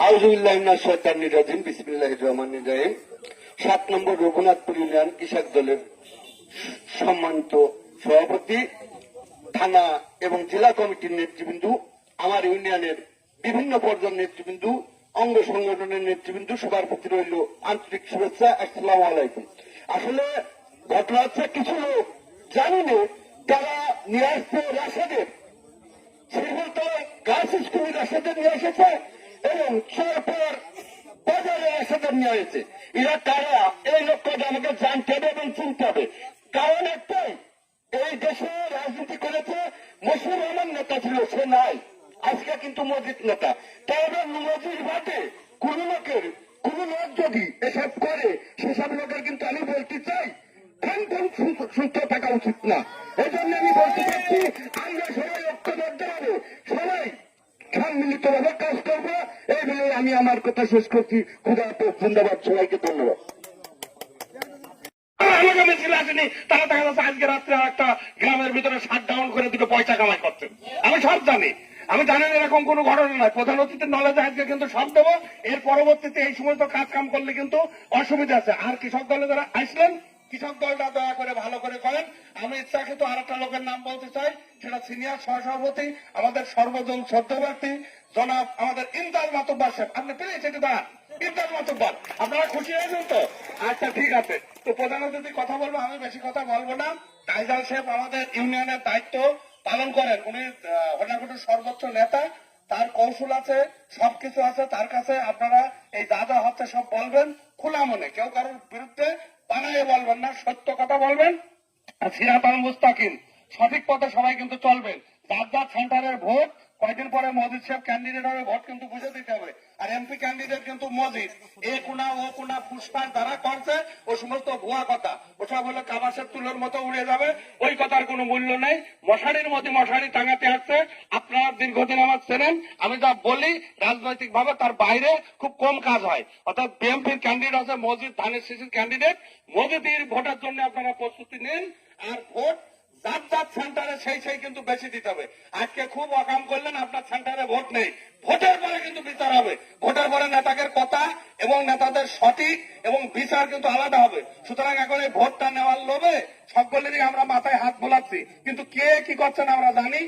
7 নম্বর Raghunathpur union কৃষক দলের সম্মানিত সভাপতি, থানা এবং জেলা কমিটির নেতৃবৃন্দ, আমার ইউনিয়নের বিভিন্ন পর্যায়ের নেতৃবৃন্দ, অঙ্গ সংগঠনের নেতৃবৃন্দ, সবার প্রতি রইল আন্তরিক শুভেচ্ছা। আসসালামু আলাইকুম। আসলে ঘটনা হচ্ছে, কিছু লোক জানিনে তারা নিয়ে আসছে রাশেদের, সেগুলো গাছ স্কুলের রাশেদের নিয়ে এসেছে এবং পর বাজারে রাশেদের নিয়ে এসেছে। এরা কারা, এই লোকটা আমাকে জানতে হবে এবং চিনতে হবে। কারণ একটাই, এই দেশে রাজনীতি করেছে মশিউর রহমান নেতা ছিল, সে নাই, আজকে কিন্তু মজিদ নেতা। তাই মজিদ বাদে কোন লোক যদি এসব করে, সেসব লোকের কিন্তু আমি বলতে চাই সুস্থ থাকা উচিত না। এই জন্য আমি বলতে চাচ্ছি, আমরা সবাই ঐক্যবদ্ধ হবে, সবাই সম্মিলিত ভাবে কাজ করবো। এই বলে আমি আমার কথা শেষ করছি। খুদা হাফেজ, ধন্যবাদ সবাইকে, ধন্যবাদ। তারা দেখা যাচ্ছে আজকে রাত্রে একটা গ্রামের ভিতরে শাটডাউন করে দুটো পয়সা কামাই করছেন। আমি সব জানি, আমি জানি এরকম কোন ঘটনা নয়। প্রধান অতিথির নলেজে আজকে কিন্তু সব দেবো। এর পরবর্তীতে এই সমস্ত কাজ কাম করলে কিন্তু অসুবিধা আছে। আর কৃষক দলে যারা আসলেন, কৃষক দলটা দয়া করে ভালো করে করেন। আমি ইচ্ছাকৃত আর একটা লোকের নাম বলতে চাই, সেটা সিনিয়র সহসভাপতি, আমাদের সর্বজন শ্রদ্ধাপ্রার্থী জনাব আমাদের ইমদাদ মাতুব্বার সাহেব। আপনি প্লিজ একটু দাঁড়ান। ইমদাদ মাতুব্বার, আপনারা খুশি হয়েছেন তো? আচ্ছা, ঠিক আছে। তো প্রধান অতিথি কথা বলবো, আমি বেশি কথা বলবো না। কাইজাল সাহেব আমাদের ইউনিয়নের দায়িত্ব পালন করেন। উনি হরিয়াকুটির সর্বোচ্চ নেতা, তার কৌশল আছে, সবকিছু আছে তার কাছে। আপনারা এই যা যা হচ্ছে সব বলবেন খোলা মনে, কেউ কারোর বিরুদ্ধে বানাইয়ে বলবেন না, সত্য কথা বলবেন। আর সিরাতাল মুস্তাকিম, সঠিক পথে সবাই কিন্তু চলবেন। যার সেন্টারের ভোট, কয়েকদিন পরে মজিদ সাহেব ক্যান্ডিডেট হবে, ভোট কিন্তু বুঝে দিতে হবে। আর এমপি ক্যান্ডিডেট কিন্তু মজিদ। এ কোনা ও কোনা পুষ্পার দ্বারা করছে, ও সমস্ত ভুয়া কথা, ওসব হলো কাবাসের তুলোর মতো উড়ে যাবে। ওই কথার কোনো মূল্য নেই। মশারির মধ্যে মশারি টাঙাতে আসছে। আপনারা দীর্ঘদিন আমার চেনেন, আমি যা বলি রাজনৈতিক ভাবে তার বাইরে খুব কম কাজ হয়। অর্থাৎ বিএনপির ক্যান্ডিডেট আছে মজিদ, ধানের শীষের ক্যান্ডিডেট। মজিদের ভোটের জন্য আপনারা প্রস্তুতি নিন। আর ভোট যার সেন্টারে সেই কিন্তু বেশি দিতে হবে। আজকে খুব অকাম করলেন, আপনার সেন্টারে ভোট নেই। ভোটের পরে কিন্তু বিচার হবে। ভোটের পরে নেতাদের কথা এবং নেতাদের সঠিক এবং বিচার কিন্তু আলাদা হবে। সুতরাং এখন এই ভোটটা নেওয়ার লোভে সকলেরই আমরা মাথায় হাত বোলাচ্ছি, কিন্তু কে কি করছেন আমরা জানি।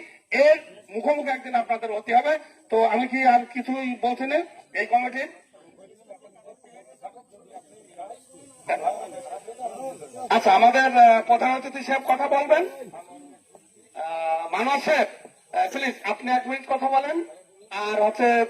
এর মুখোমুখি একদিন আপনাদের হতে হবে। তো আমি কি আর কিছুই বলছি না এই কমিটির? আচ্ছা, আমাদের প্রধান অতিথি সাহেব কথা বলবেন। মানব সাহেব, প্লিজ আপনি 1 মিনিট কথা বলেন। আর হচ্ছে